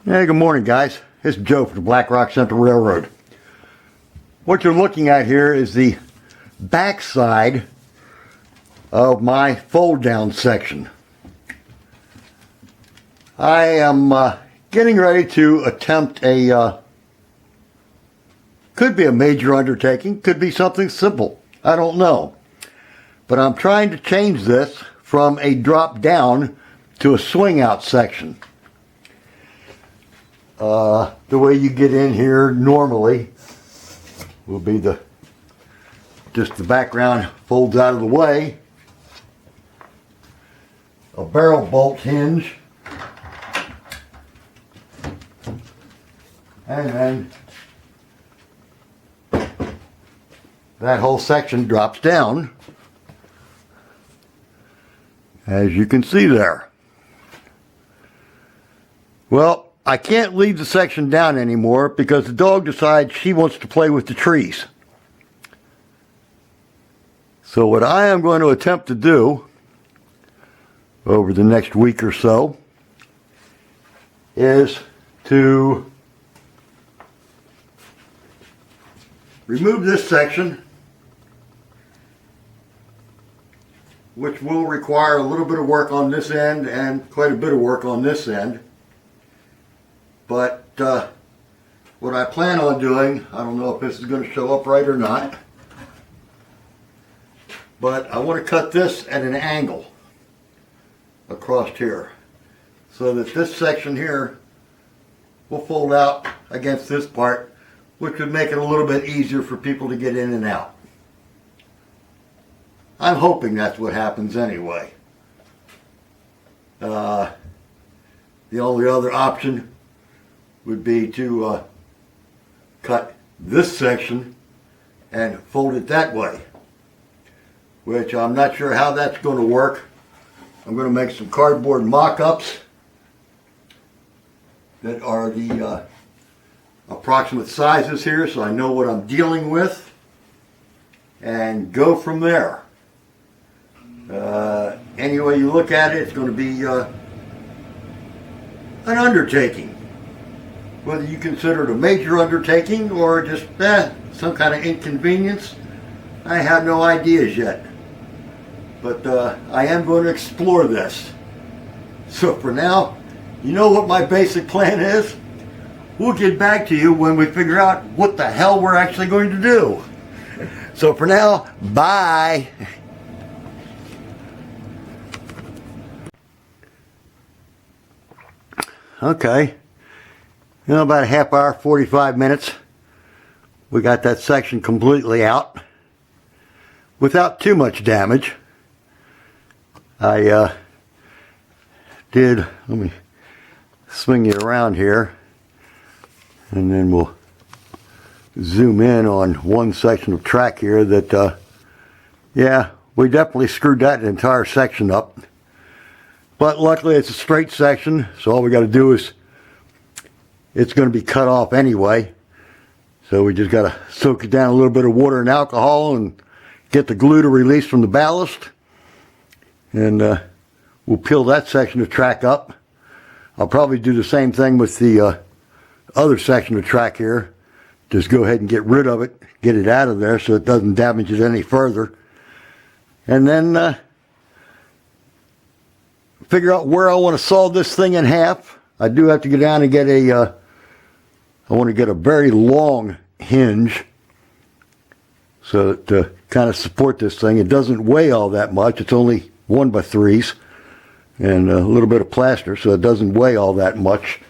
Hey, good morning, guys. This is Joe from the Black Rock Central Railroad. What you're looking at here is the backside of my fold-down section. I am getting ready to attempt could be a major undertaking, could be something simple. I don't know. But I'm trying to change this from a drop down to a swing out section. The way you get in here normally will be just the background folds out of the way, a barrel bolt hinge, and then that whole section drops down, as you can see there. Well, I can't leave the section down anymore because the dog decides she wants to play with the trees. So what I am going to attempt to do over the next week or so is to remove this section, which will require a little bit of work on this end and quite a bit of work on this end. But what I plan on doing, I don't know if this is going to show up right or not, but I want to cut this at an angle across here so that this section here will fold out against this part, which would make it a little bit easier for people to get in and out. I'm hoping that's what happens anyway. The only other option would be to cut this section and fold it that way, which I'm not sure how that's going to work. I'm going to make some cardboard mock-ups that are the approximate sizes here so I know what I'm dealing with and go from there. Any way you look at it, it's going to be an undertaking. Whether you consider it a major undertaking or just some kind of inconvenience, I have no ideas yet. But I am going to explore this. So for now, you know what my basic plan is? We'll get back to you when we figure out what the hell we're actually going to do. So for now, bye. Okay. About a half hour, 45 minutes. We got that section completely out without too much damage. I let me swing you around here and then we'll zoom in on one section of track here that, yeah, we definitely screwed that entire section up. But luckily it's a straight section, so all we got to do is it's going to be cut off anyway, so we just got to soak it down a little bit of water and alcohol and get the glue to release from the ballast, and we'll peel that section of track up. I'll probably do the same thing with the other section of track here. Just go ahead and get rid of it, get it out of there so it doesn't damage it any further, and then figure out where I want to saw this thing in half. I do have to go down and get I want to get a very long hinge so that to kind of support this thing. It doesn't weigh all that much. It's only 1x3s and a little bit of plaster, so it doesn't weigh all that much.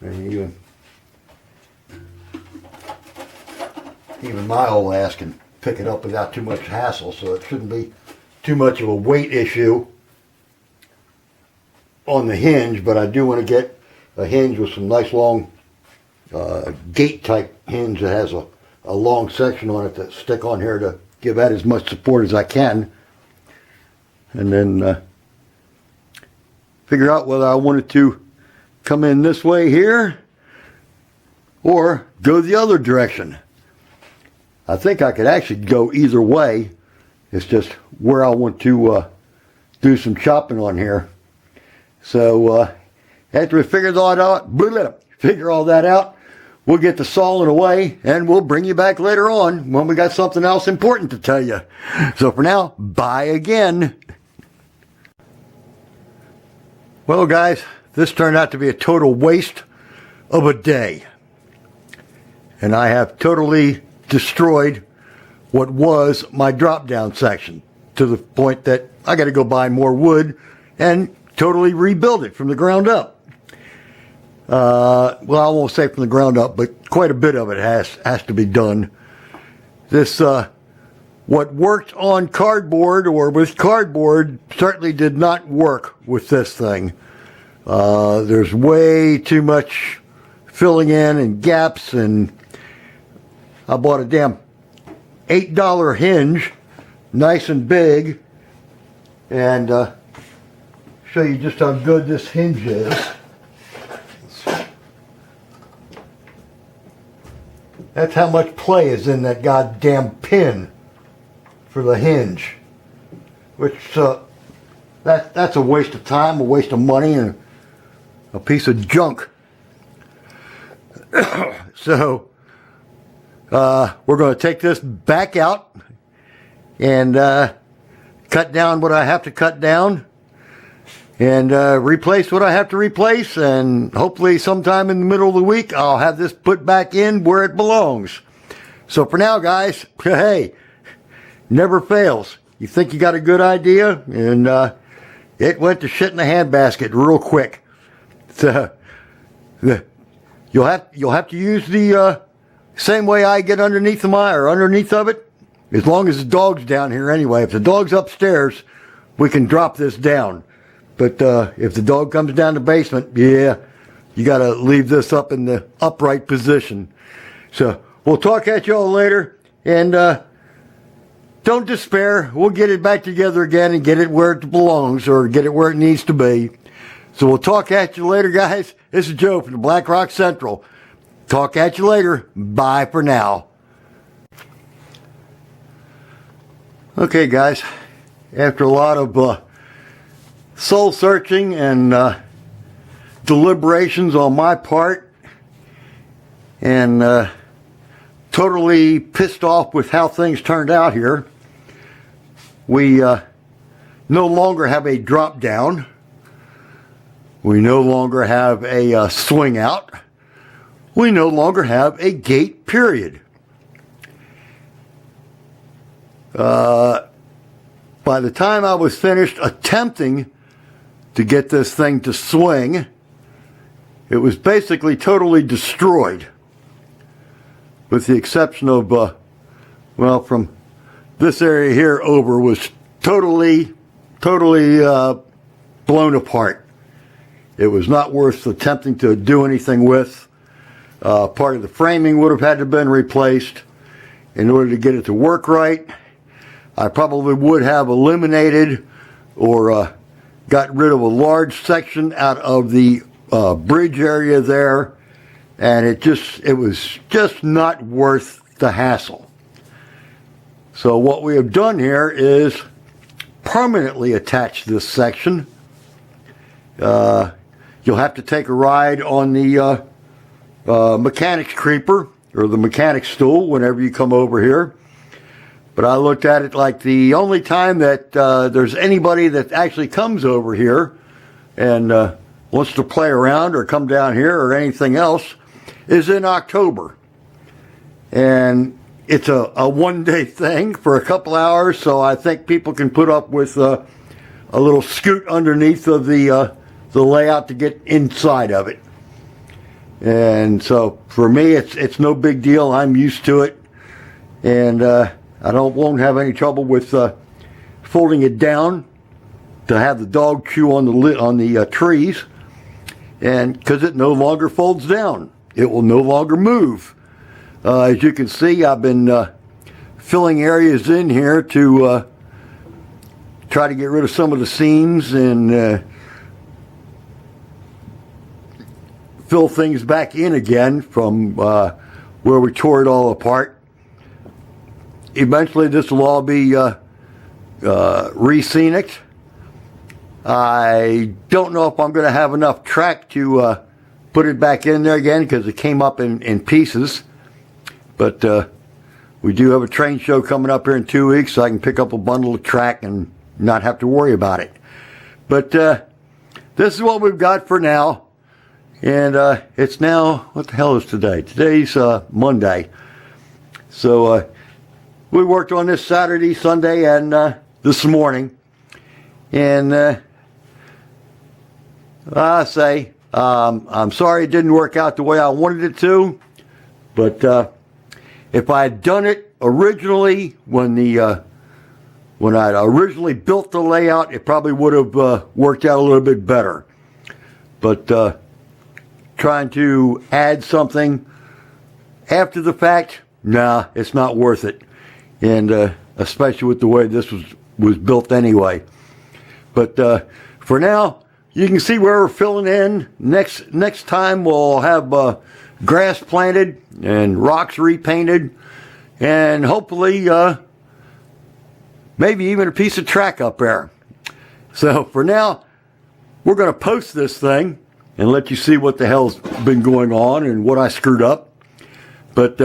And even my old ass can pick it up without too much hassle, so it shouldn't be too much of a weight issue on the hinge. But I do want to get a hinge with some nice long gate type hinge that has a long section on it to stick on here to give that as much support as I can, and then figure out whether I wanted to come in this way here or go the other direction. I think I could actually go either way. It's just where I want to do some chopping on here. So after we figure all that out, we'll get the sawing away, and we'll bring you back later on when we got something else important to tell you. So for now, bye again. Well, guys, this turned out to be a total waste of a day. And I have totally destroyed what was my drop-down section, to the point that I got to go buy more wood and totally rebuild it from the ground up. Well, I won't say from the ground up, but quite a bit of it has to be done. This, what worked on cardboard or with cardboard certainly did not work with this thing. There's way too much filling in and gaps, and I bought a damn $8 hinge, nice and big, and show you just how good this hinge is. That's how much play is in that goddamn pin for the hinge, which that's a waste of time, a waste of money, and a piece of junk. So we're going to take this back out and cut down what I have to cut down, and replace what I have to replace, and hopefully sometime in the middle of the week I'll have this put back in where it belongs. So for now, guys, hey, never fails. You think you got a good idea, and it went to shit in the handbasket real quick. So you'll have to use the same way I get underneath the mire, underneath of it, as long as the dog's down here anyway. If the dog's upstairs, we can drop this down. But if the dog comes down the basement, yeah, you got to leave this up in the upright position. So we'll talk at y'all later, and don't despair. We'll get it back together again and get it where it belongs, or get it where it needs to be. So we'll talk at you later, guys. This is Joe from the Black Rock Central. Talk at you later. Bye for now. Okay, guys. After a lot of soul searching and deliberations on my part, and totally pissed off with how things turned out here, we no longer have a drop down. We no longer have a swing out. We no longer have a gate, period. By the time I was finished attempting to get this thing to swing, it was basically totally destroyed, with the exception of, well, from this area here over was totally blown apart. It was not worth attempting to do anything with. Part of the framing would have had to have been replaced in order to get it to work right. I probably would have eliminated or got rid of a large section out of the bridge area there, and it was just not worth the hassle. So what we have done here is permanently attach this section. You'll have to take a ride on the mechanic's creeper or the mechanic's stool whenever you come over here. But I looked at it like the only time that there's anybody that actually comes over here and wants to play around or come down here or anything else is in October. And it's a one-day thing for a couple hours, so I think people can put up with a little scoot underneath of the layout to get inside of it. And so for me, it's no big deal. I'm used to it, and I won't have any trouble with folding it down to have the dog chew on the trees, and because it no longer folds down, it will no longer move. As you can see, I've been filling areas in here to try to get rid of some of the seams and fill things back in again from where we tore it all apart. Eventually this will all be re-scenic, I don't know if I'm going to have enough track to put it back in there again because it came up in pieces. But we do have a train show coming up here in 2 weeks, so I can pick up a bundle of track and not have to worry about it. But this is what we've got for now. And it's now, what the hell is today? Today's Monday. So we worked on this Saturday, Sunday, and this morning. And I say, I'm sorry it didn't work out the way I wanted it to. But if I had done it originally when I originally built the layout, it probably would have worked out a little bit better. But trying to add something after the fact, nah, it's not worth it. And especially with the way this was built anyway. But for now, you can see where we're filling in. Next time we'll have grass planted and rocks repainted, and hopefully maybe even a piece of track up there. So for now, we're going to post this thing and let you see what the hell's been going on and what I screwed up. But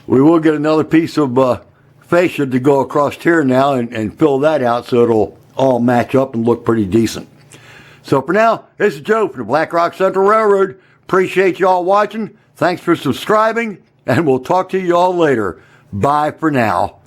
we will get another piece of fascia to go across here now and fill that out so it'll all match up and look pretty decent. So for now, this is Joe from the Black Rock Central Railroad. Appreciate you all watching. Thanks for subscribing, and we'll talk to you all later. Bye for now.